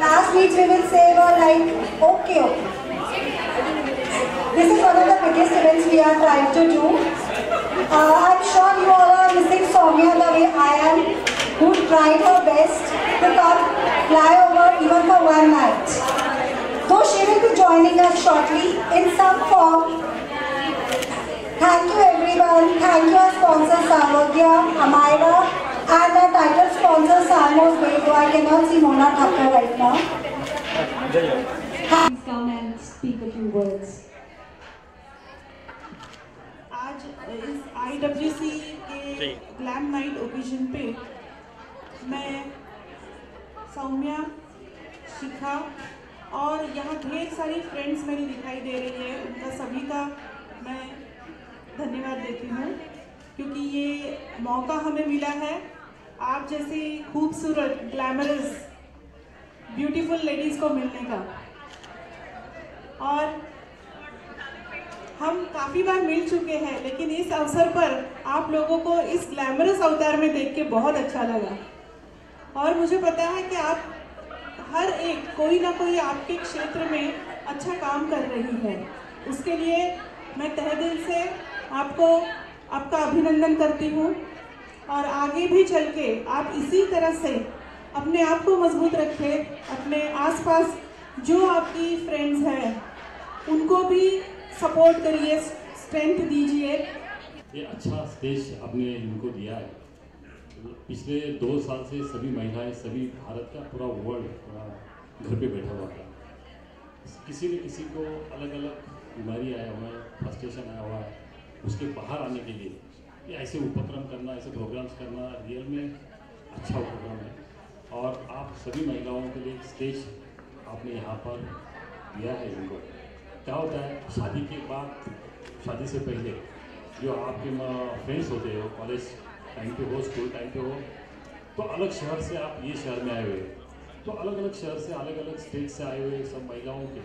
last week we will say were like, okay. This is one of the biggest events we are trying to do. I'm sure you all are missing Soumya the way I am, who tried her best to come fly over even for one night. Though she will be joining us shortly in some form. Thank you everyone. Thank you our sponsors Sarogya, Amira, and our title sponsor Salmos Bay, though I cannot see Mona Thakur right now. Please come and speak a few words. आज इस IWC के glam night occasion पे मैं सौम्या, शिखा और यहाँ ढेर सारी friends मेरी दिखाई दे रही है, उनका सभी का मैं धन्यवाद देती हूँ क्योंकि ये मौका हमें मिला है आप जैसी खूबसूरत ग्लैमरस ब्यूटीफुल लेडीज़ को मिलने का। और हम काफ़ी बार मिल चुके हैं लेकिन इस अवसर पर आप लोगों को इस ग्लैमरस अवतार में देख के बहुत अच्छा लगा और मुझे पता है कि आप हर एक कोई ना कोई आपके क्षेत्र में अच्छा काम कर रही है। उसके लिए मैं तहे दिल से आपका अभिनंदन करती हूँ और आगे भी चल के आप इसी तरह से अपने आप को मजबूत रखें, अपने आसपास जो आपकी फ्रेंड्स हैं उनको भी सपोर्ट करिए, स्ट्रेंथ दीजिए। ये अच्छा स्टेज आपने इनको दिया है। पिछले 2 साल से सभी महिलाएं, सभी भारत का पूरा वर्ल्ड घर पे बैठा हुआ था। किसी न किसी को अलग अलग बीमारी आया हुआ है, फ्रस्ट्रेशन आया हुआ है, उसके बाहर आने के लिए ये ऐसे उपक्रम करना, ऐसे प्रोग्राम्स करना रियल में अच्छा उपक्रम है। और आप सभी महिलाओं के लिए स्टेज आपने यहाँ पर दिया है इनको। क्या होता है शादी के बाद, शादी से पहले जो आपके फ्रेंड्स होते हो, कॉलेज टाइम पे हो, स्कूल टाइम पे हो, तो अलग शहर से आप ये शहर में आए हुए, तो अलग अलग शहर से, अलग अलग स्टेट से आए हुए सब महिलाओं के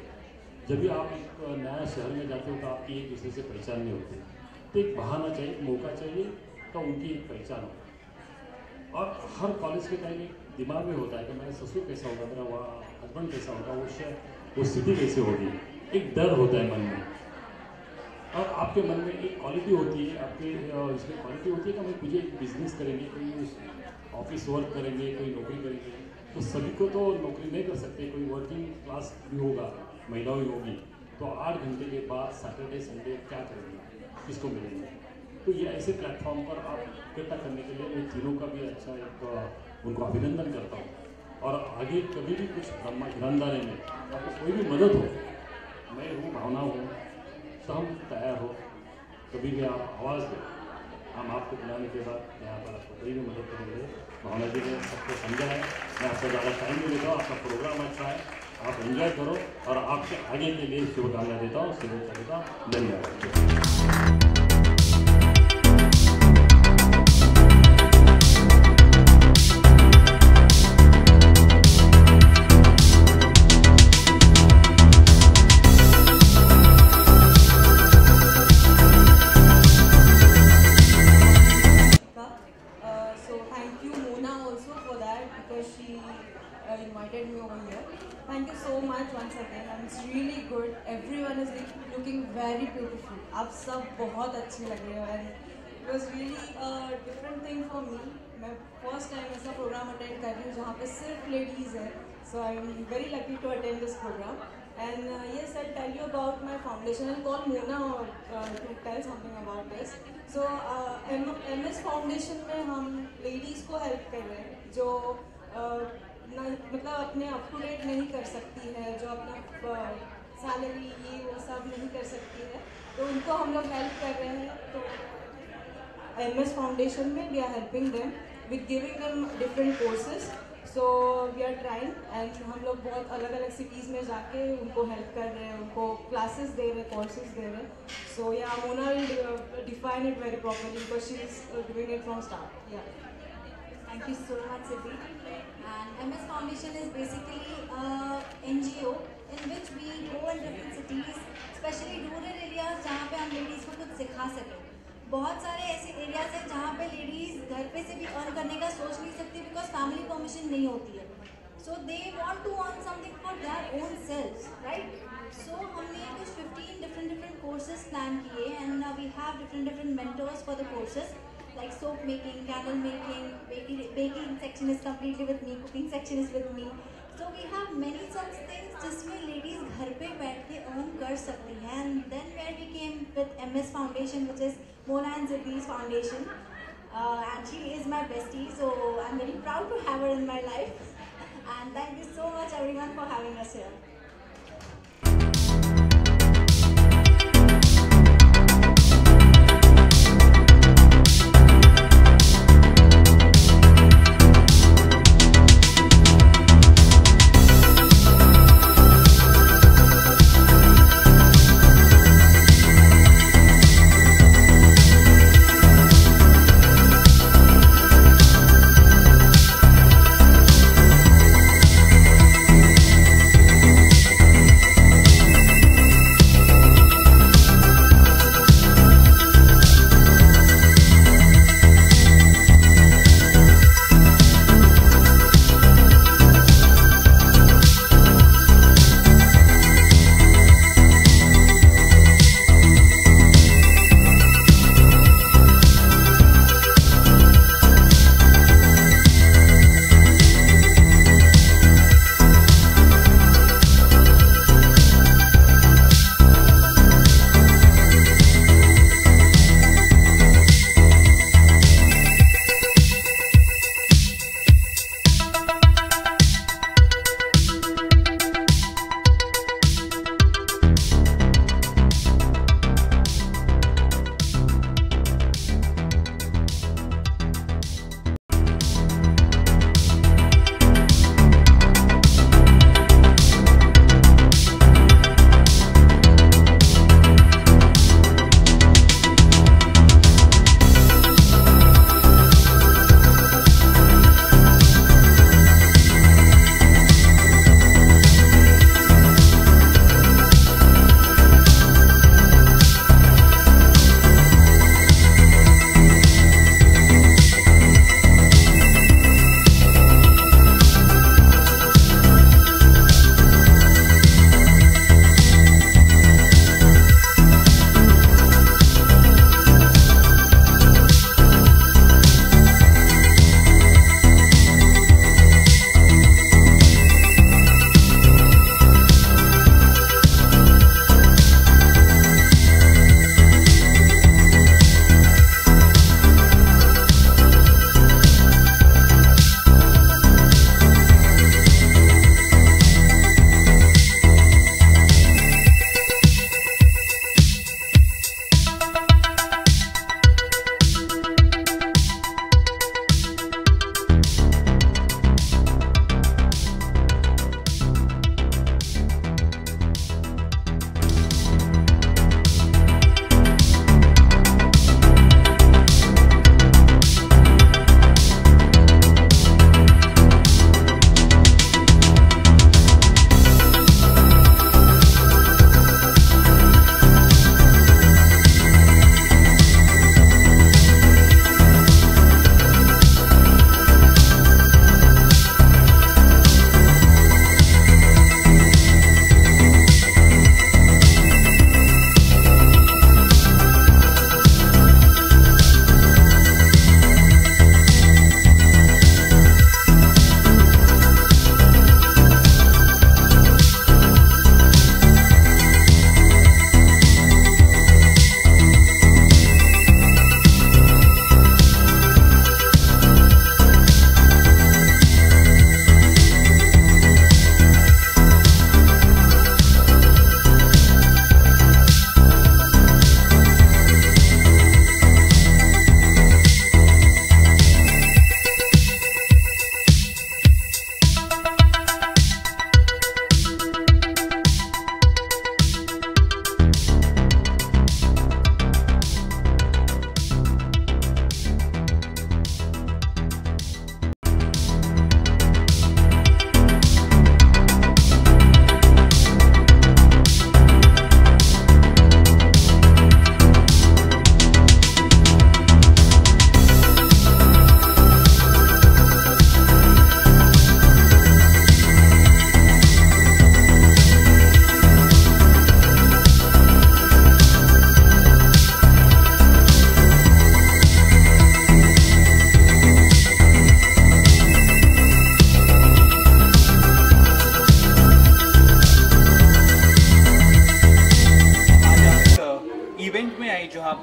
जब भी आप एक नया शहर में जाते हो तो आपकी एक दूसरे से पहचान नहीं होती। तो एक बहाना चाहिए, मौका चाहिए तो उनकी एक पहचान हो। और हर कॉलेज के टाइम एक दिमाग में होता है कि मेरा ससुर कैसा होगा, मेरा वहाँ हस्बैंड कैसा होगा, वो शहर, वो सिटी कैसे होगी, एक डर होता है मन में। और आपके मन में एक क्वालिटी होती है, आपके इसमें क्वालिटी होती है कि हम मुझे बिजनेस करेंगे, कोई ऑफिस वर्क करेंगे, कोई नौकरी करेंगे। तो सभी को तो नौकरी नहीं कर सकते, कोई वर्किंग क्लास भी होगा, महिलाएं होगी, तो 8 घंटे के बाद सैटरडे संडे क्या करेंगे, किसको मिलेंगे। तो ये ऐसे प्लेटफॉर्म पर आप इकट्ठा करने के लिए मैं तीनों का भी अच्छा एक उनको अभिनंदन करता हूँ। और आगे कभी भी कुछ ईमानदारी में आपको कोई भी मदद हो, मैं हूँ, भावना हूँ, तो हम तैयार हो। कभी भी आप आवाज़ दें, हम आपको बुलाने के बाद यहाँ पर आपको कोई भी मदद करेंगे। भावना जी ने सबको समझा है, मैं आपको ज़्यादा टाइम नहीं देता हूँ, आपका प्रोग्राम अच्छा है, आप एंजॉय करो और आपके आगे के लिए शुभकामनाएं देता हूँ। शुभकामनाएं देता हूँ। धन्यवाद। Invited me over here. Thank you so much once again and it's really good. Everyone is looking very beautiful. आप सब बहुत अच्छे लग रहे हो and it was really a different thing for me. मैं first time ऐसा program attend कर रही हूँ जहाँ पे सिर्फ ladies है. So I'm very lucky to attend this program. And yes, I'll tell you about my foundation. I'll call Mona to tell something about this. So MS Foundation में हम ladies को help कर रहे हैं जो मतलब अपने अप टू डेट नहीं कर सकती है, जो अपना सैलरी ये वो सब नहीं कर सकती है, तो उनको हम लोग हेल्प कर रहे हैं। तो MS फाउंडेशन में we are helping them with giving them different courses. So we are trying and हम लोग बहुत अलग अलग सिटीज़ में जाके उनको हेल्प कर रहे हैं, उनको क्लासेस दे रहे हैं, कोर्सेज दे रहे हैं। सो या Mona will define it very properly because she is doing it from start. या Thank you so much, Siddhi. And MS Foundation is basically a NGO in which we go in different cities, especially rural areas, जहाँ पे हम ladies को कुछ सिखा सकें। बहुत सारे ऐसे एरियाज हैं जहाँ पे लेडीज़ घर पे से भी अर्न करने का सोच नहीं सकती बिकॉज फैमिली परमिशन नहीं होती है। So they want to earn something for their own selves, right? So हमने कुछ 15 different courses plan किए, and we have different mentors for the courses, like soap making, candle making, baking section is completely with me, cooking section is with me. So we have many such things जिसमें ladies घर पे बैठ के earn कर सकती हैं. And then where we came with MS Foundation, which is Mona and Ziddi's foundation. And she is my bestie, so I'm very proud to have her in my life. And thank you so much everyone for having us here.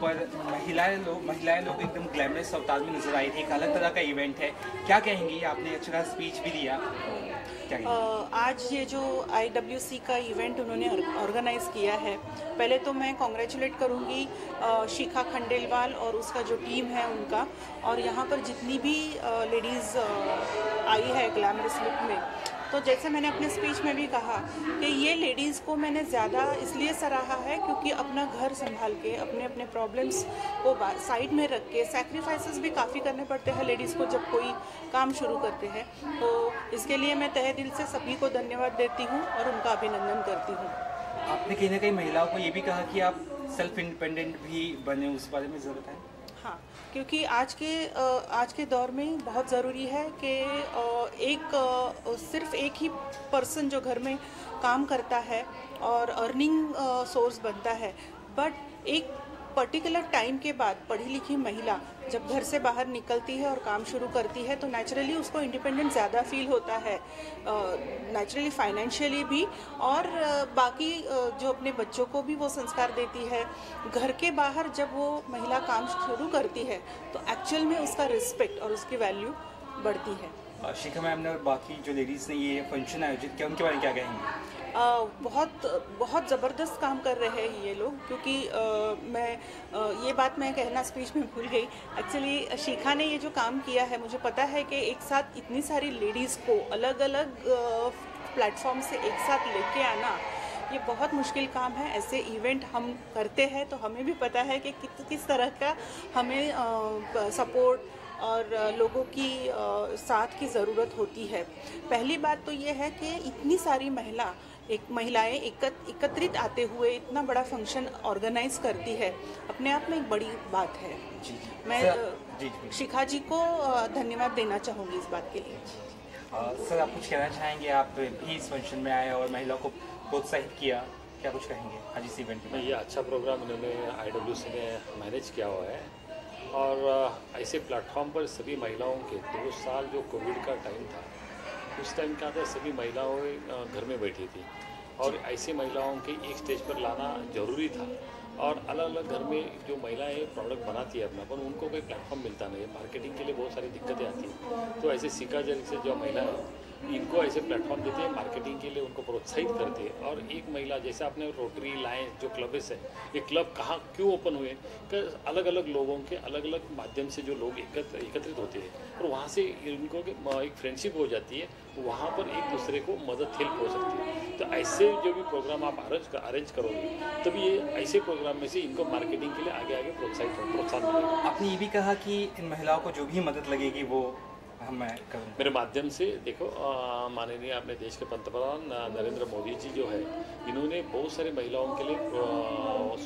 पर महिलाएं लोग एकदम glamorous अवतार में नजर आई थी। एक अलग तरह का इवेंट है, क्या कहेंगी? आपने अच्छा खासा स्पीच भी दिया, क्या कहेंगी? आज ये जो IWC का इवेंट उन्होंने ऑर्गेनाइज किया है, पहले तो मैं कॉन्ग्रेचुलेट करूँगी शिखा खंडेलवाल और उसका जो टीम है उनका, और यहाँ पर जितनी भी लेडीज़ आई है ग्लैमरस लुक में। तो जैसे मैंने अपने स्पीच में भी कहा कि ये लेडीज़ को मैंने ज़्यादा इसलिए सराहा है क्योंकि अपना घर संभाल के अपने अपने प्रॉब्लम्स को साइड में रख के सैक्रिफाइसेस भी काफ़ी करने पड़ते हैं लेडीज़ को जब कोई काम शुरू करते हैं। तो इसके लिए मैं तहे दिल से सभी को धन्यवाद देती हूँ और उनका अभिनंदन करती हूँ। आपने कहीं ना कहीं महिलाओं को ये भी कहा कि आप सेल्फ इंडिपेंडेंट भी बने, उस बारे में ज़रूरत है? हाँ, क्योंकि आज के दौर में बहुत ज़रूरी है कि सिर्फ एक ही पर्सन जो घर में काम करता है और अर्निंग सोर्स बनता है, बट एक पर्टिकुलर टाइम के बाद पढ़ी लिखी महिला जब घर से बाहर निकलती है और काम शुरू करती है तो नेचुरली उसको इंडिपेंडेंट ज़्यादा फील होता है, नेचुरली फाइनेंशियली भी, और बाकी जो अपने बच्चों को भी वो संस्कार देती है। घर के बाहर जब वो महिला काम शुरू करती है तो एक्चुअल में उसका रिस्पेक्ट और उसकी वैल्यू बढ़ती है। शिखा मैम ने और बाकी जो लेडीज़ ने ये फंक्शन आयोजित किया, उनके बारे में क्या कहेंगे? बहुत ज़बरदस्त काम कर रहे हैं ये लोग, क्योंकि ये बात मैं कहना स्पीच में भूल गई। एक्चुअली शिखा ने ये जो काम किया है, मुझे पता है कि एक साथ इतनी सारी लेडीज़ को अलग अलग प्लेटफॉर्म से एक साथ लेके आना ये बहुत मुश्किल काम है। ऐसे इवेंट हम करते हैं तो हमें भी पता है कि किस तरह का हमें सपोर्ट और लोगों की साथ की ज़रूरत होती है। पहली बात तो ये है कि इतनी सारी महिलाएं एकत्रित आते हुए इतना बड़ा फंक्शन ऑर्गेनाइज करती है, अपने आप में एक बड़ी बात है। मैं शिखा जी को धन्यवाद देना चाहूँगी इस बात के लिए। सर, आप कुछ कहना चाहेंगे? आप भी इस फंक्शन में आए और महिलाओं को प्रोत्साहित किया, क्या कुछ कहेंगे आज इस इवेंट में? ये अच्छा प्रोग्राम इन्होंने IWC ने मैनेज किया हुआ है, और ऐसे प्लेटफॉर्म पर सभी महिलाओं के 2 साल जो कोविड का टाइम था, उस टाइम क्या था, सभी महिलाएं घर में बैठी थी और ऐसे महिलाओं के एक स्टेज पर लाना ज़रूरी था। और अलग अलग घर में जो महिलाएं प्रोडक्ट बनाती है अपना, पर उनको कोई प्लेटफॉर्म मिलता नहीं है, मार्केटिंग के लिए बहुत सारी दिक्कतें आती हैं। तो ऐसे शिखा जैसे जो महिला है, इनको ऐसे प्लेटफॉर्म देते हैं, मार्केटिंग के लिए उनको प्रोत्साहित करते हैं। और एक महिला जैसे आपने रोटरी लायंस जो क्लब्स है, ये क्लब कहाँ क्यों ओपन हुए कि अलग अलग लोगों के अलग अलग माध्यम से जो लोग एकत्रित होते हैं और वहाँ से इनको एक फ्रेंडशिप हो जाती है, वहाँ पर एक दूसरे को मदद हेल्प हो सकती है। तो ऐसे जो भी प्रोग्राम आप अरेंज करोगे, तभी ये ऐसे प्रोग्राम में से इनको मार्केटिंग के लिए आगे प्रोत्साहन मिलेगा। आपने ये भी कहा कि इन महिलाओं को जो भी मदद लगेगी वो मैं करूँ मेरे माध्यम से। देखो, माननीय अपने देश के पंतप्रधान नरेंद्र मोदी जी जो है, इन्होंने बहुत सारी महिलाओं के लिए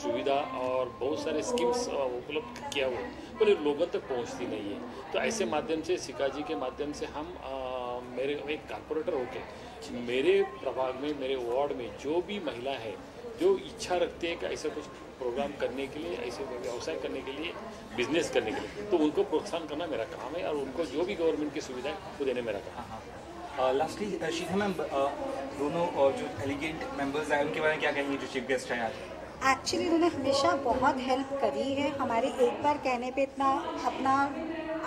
सुविधा और बहुत सारे स्कीम्स उपलब्ध किया हुआ, पर लोगों तक पहुंचती नहीं है। तो ऐसे माध्यम से, शिखा जी के माध्यम से हम मेरे एक कारपोरेटर होके मेरे प्रभाग में, मेरे वार्ड में जो भी महिला है जो इच्छा रखते हैं कि ऐसा कुछ प्रोग्राम करने के लिए, ऐसे व्यवसाय करने के लिए, बिजनेस करने के लिए, तो उनको प्रोत्साहन करना मेरा काम है और उनको जो भी गवर्नमेंट की सुविधा है वो देने मेरा काम है। लास्टली शिखा मैम, दोनों जो एलिगेंट मेंबर्स आए उनके बारे में क्या कहेंगे जो चीफ गेस्ट हैं आज? एक्चुअली उन्होंने हमेशा बहुत हेल्प करी है, हमारे एक बार कहने पे इतना अपना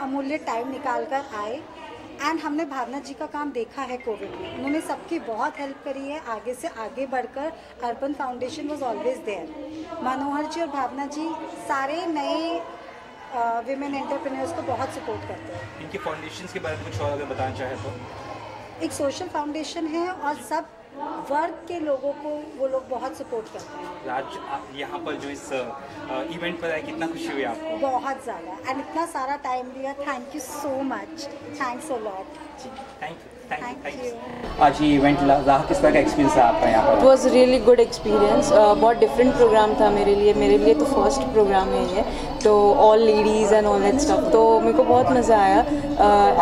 अमूल्य टाइम निकाल कर आए। एंड हमने भावना जी का काम देखा है कोविड में, उन्होंने सबकी बहुत हेल्प करी है। आगे से आगे बढ़कर Urban Foundation was always there. Manohar ji और भावना जी सारे नए विमेन एंटरप्रेन्योर्स को बहुत सपोर्ट करते हैं। इनके फाउंडेशंस के बारे में कुछ और अगर बताना चाहें तो? एक सोशल फाउंडेशन है और सब वर्ग के लोगों को वो लोग बहुत सपोर्ट करते हैं। आज यहाँ पर जो इस इवेंट पर आए, कितना खुशी हुई आपको? बहुत ज़्यादा, एंड इतना सारा टाइम दिया, thank you so much, thanks a lot. Thank you. आज ये इवेंट रहा, किस तरह का एक्सपीरियंस है आपका यहाँ पर? It was really good experience. बहुत डिफरेंट प्रोग्राम था मेरे लिए तो फर्स्ट प्रोग्राम है ये, तो all ladies and all that stuff, तो मेरे को बहुत मज़ा आया।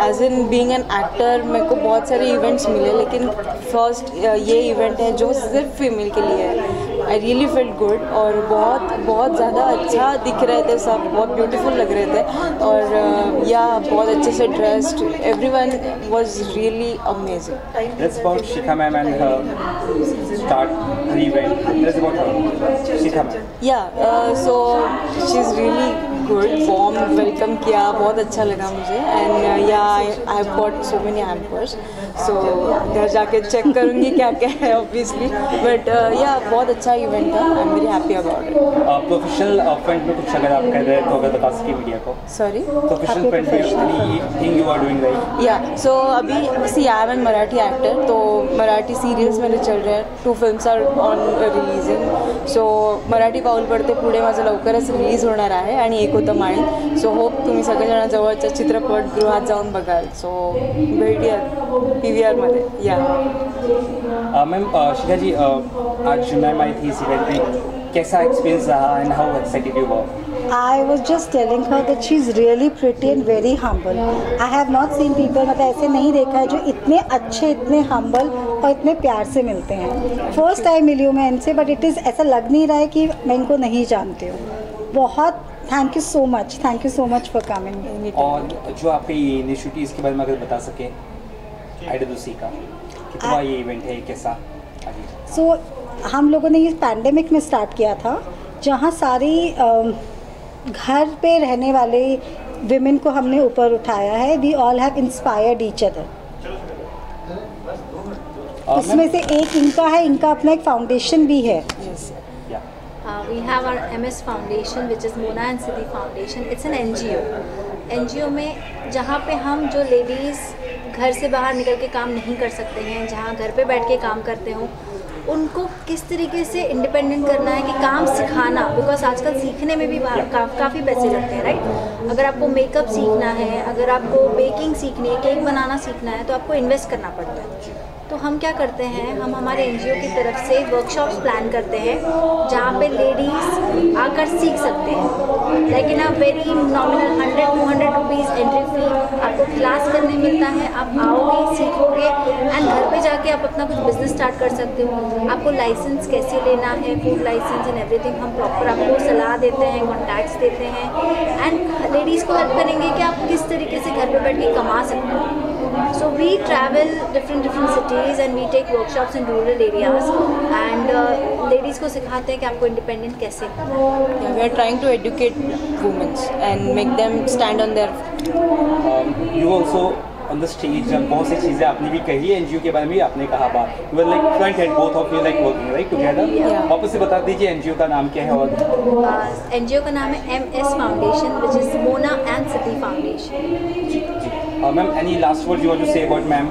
As in being an actor मेरे को बहुत सारे इवेंट्स मिले, लेकिन फर्स्ट ये इवेंट है जो सिर्फ फीमेल के लिए है। आई रियली फील गुड और बहुत ज़्यादा अच्छा दिख रहे थे सब, बहुत ब्यूटीफुल लग रहे थे और या बहुत अच्छे से dressed, everyone was really amazing. That's about Shikha ma'am and her start her event. That's about her. Shikha ma'am. Yeah, so she's really good, warm welcome किया, बहुत अच्छा लगा मुझे and yeah I have got so many hampers, so घर जाके check करूँगी क्या क्या है ऑब्वियसली, बट या बहुत अच्छा इवेंट था। I am very happy about it. Professional front में कुछ अगर आप कर रहे हैं तो अगर बता सके मीडिया को। सॉरी, प्रोफेशनल फ्रंट में anything you are doing right? Yeah so अभी see I am an Marathi actor, तो मराठी सीरियल्स मेरे चल रहे हैं, 2 films are on releasing, so Marathi पाऊल पडते पुढे माझं लवकरच रिलीज होणार आहे आणि एक होतं माळी, सो होप तुम्ही सगळेजण जवळच्या चित्रपटगृहात जाऊन बघाल, सो भेटूया PVR मध्ये। या मैम शिखा जी, आज मैम आई थी इस इवेंट में, कैसा एक्सपीरियंस रहा and how excited you were? I was just telling her that she's really pretty and very humble. I have not seen people, मतलब ऐसे नहीं देखा है जो इतने अच्छे, इतने humble और इतने प्यार से मिलते हैं। फर्स्ट टाइम मिली हूँ मैं इनसे, बट इट इज़ ऐसा लग नहीं रहा है कि मैं इनको नहीं जानती हूँ। बहुत thank you so much for coming. और जो आपके ये इनिशिएटिव इसके बारे में अगर बता सके, IWC का कितना ये इवेंट है, कैसा? सो हम लोगों ने ये पैंडेमिक में स्टार्ट किया था, जहाँ सारी घर पे रहने वाले विमेन को हमने ऊपर उठाया है। We all have inspired each other. इसमें से एक इनका है, इनका अपना एक फाउंडेशन भी है। We have our MS Foundation, which is Mona and Siddhi Foundation. It's an NGO. NGO में जहाँ पे हम जो लेडीज़ घर से बाहर निकल के काम नहीं कर सकते हैं, जहाँ घर पे बैठ के काम करते हों, उनको किस तरीके से इंडिपेंडेंट करना है कि काम सिखाना, बिकॉज आजकल सीखने में भी काफ़ी पैसे लगते हैं, राइट? अगर आपको मेकअप सीखना है, अगर आपको बेकिंग सीखनी है, केक बनाना सीखना है, तो आपको इन्वेस्ट करना पड़ता है। तो हम क्या करते हैं, हम हमारे NGO की तरफ से वर्कशॉप्स प्लान करते हैं जहाँ पे लेडीज़ आकर सीख सकते हैं, लेकिन आप very nominal 100-200 rupees entry fee आपको क्लास करने मिलता है। आप आओगे, सीखोगे एंड घर पे जाके आप अपना कुछ बिजनेस स्टार्ट कर सकते हो। आपको लाइसेंस कैसे लेना है, फूड लाइसेंस एंड एवरीथिंग हम प्रॉपर आपको सलाह देते हैं, कॉन्टैक्ट्स देते हैं एंड लेडीज़ को हेल्प करेंगे कि आप किस तरीके से घर पे बैठ के कमा सकते हो। So we travel different cities and we take workshops in rural areas and ladies को सिखाते हैं कि आपको independent कैसे करना है। Yeah, we are trying to educate women and make them stand on their feet. You also on the stage, बहुत सी चीज़ें आपने भी कही है, NGO के बारे में भी आपने कहा बात। You were like front and both of you like working right together. वापस से बता दीजिए NGO का नाम क्या है? और NGO का नाम है MS Foundation, which is Mona and Siddhi Foundation. Ma'am, any last words you want to say about ma'am?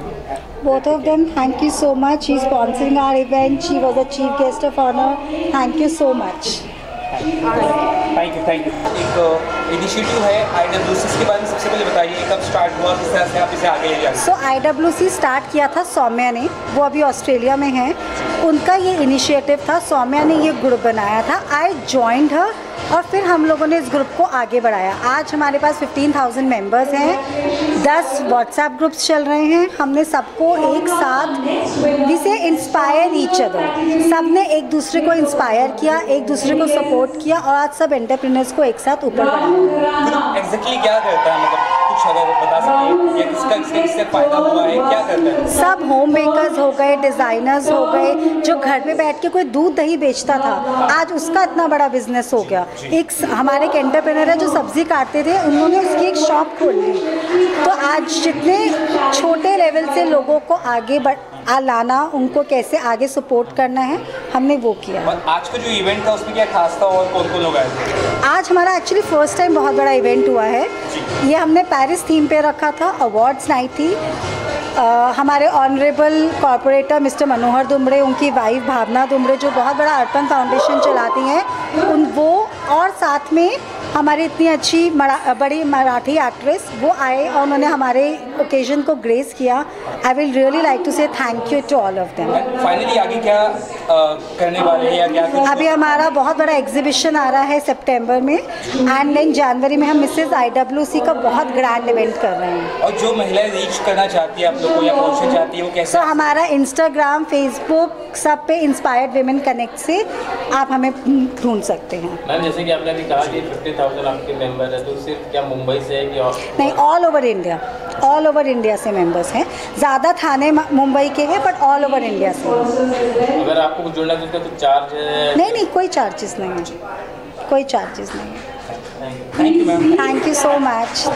Both of them, thank you so much. She's sponsoring our event. She was the chief guest of honor. Thank you so much. Thank you. एक initiative है IWC, के बारे में सबसे पहले बताइए, कब start हुआ, किस तरह से आप इसे आगे ले जाएंगे? So IWC स्टार्ट किया था सौम्या ने, वो अभी ऑस्ट्रेलिया में है, उनका ये इनिशिएटिव था। सौम्या ने ये ग्रुप बनाया था, आई जॉइंड हर और फिर हम लोगों ने इस ग्रुप को आगे बढ़ाया। आज हमारे पास 15,000 मेंबर्स हैं, 10 व्हाट्सएप ग्रुप्स चल रहे हैं। हमने सबको एक साथ जिसे इंस्पायर ईच अदर, सब ने एक दूसरे को इंस्पायर किया, एक दूसरे को सपोर्ट किया और आज सब एंटरप्रेन्योर्स को एक साथ ऊपर बढ़ाया। एग्जैक्टली क्या करता है, मतलब कुछ अगर बता सकें, या किससे फायदा हुआ है, क्या करता है? सब होम बेकर्स हो गए, डिज़ाइनर्स हो गए, जो घर पे बैठ के कोई दूध दही बेचता था, आज उसका इतना बड़ा बिजनेस हो गया। एक हमारे एक एंटरप्रेन्योर है जो सब्जी काटते थे, उन्होंने उसकी एक शॉप खोल ली। तो आज जितने छोटे लेवल से लोगों को आगे लाना, उनको कैसे आगे सपोर्ट करना है, हमने वो किया। और आज का जो इवेंट था उसमें क्या खास था और कौन लोग आए थे? आज हमारा एक्चुअली फर्स्ट टाइम बहुत बड़ा इवेंट हुआ है। ये हमने पेरिस थीम पे रखा था, अवार्ड्स नाइट थी। हमारे ऑनरेबल कॉर्पोरेटर मिस्टर मनोहर दुमड़े, उनकी वाइफ भावना दुमड़े जो बहुत बड़ा अर्पण फाउंडेशन चलाती हैं, वो और साथ में हमारी इतनी अच्छी बड़ी मराठी एक्ट्रेस वो आए और उन्होंने हमारे ओकेजन को ग्रेस किया। I will really like to say thank you to all of them. Finally आगे क्या करने वाले हैं या क्या कुछ? अभी हमारा बहुत बड़ा एग्जीबिशन आ रहा है सितंबर में, एंड इन जनवरी में हम मिसेस IWC का बहुत ग्रैंड इवेंट कर रहे हैं। और जो महिलाएं रीच करना चाहती है आप लोग को या पहुंचना चाहती है वो कैसे? तो हमारा इंस्टाग्राम, फेसबुक सब पे इंस्पायर्ड वीमेन कनेक्ट से आप हमें ढूंढ सकते हैं। मैम जैसे कि आपने अभी कहा कि 50,000 आपके मेंबर है, तो सिर्फ क्या मुंबई से है कि और? नहीं, ऑल ओवर इंडिया से मेंबर्स हैं। ज़्यादा थाने मुंबई के हैं, बट ऑल ओवर इंडिया से। अगर आपको कुछ जुड़ना है तो उसका कुछ चार्ज है? नहीं, कोई चार्जेस नहीं है, कोई चार्जेस नहीं है। Thank you ma'am. Thank you so much.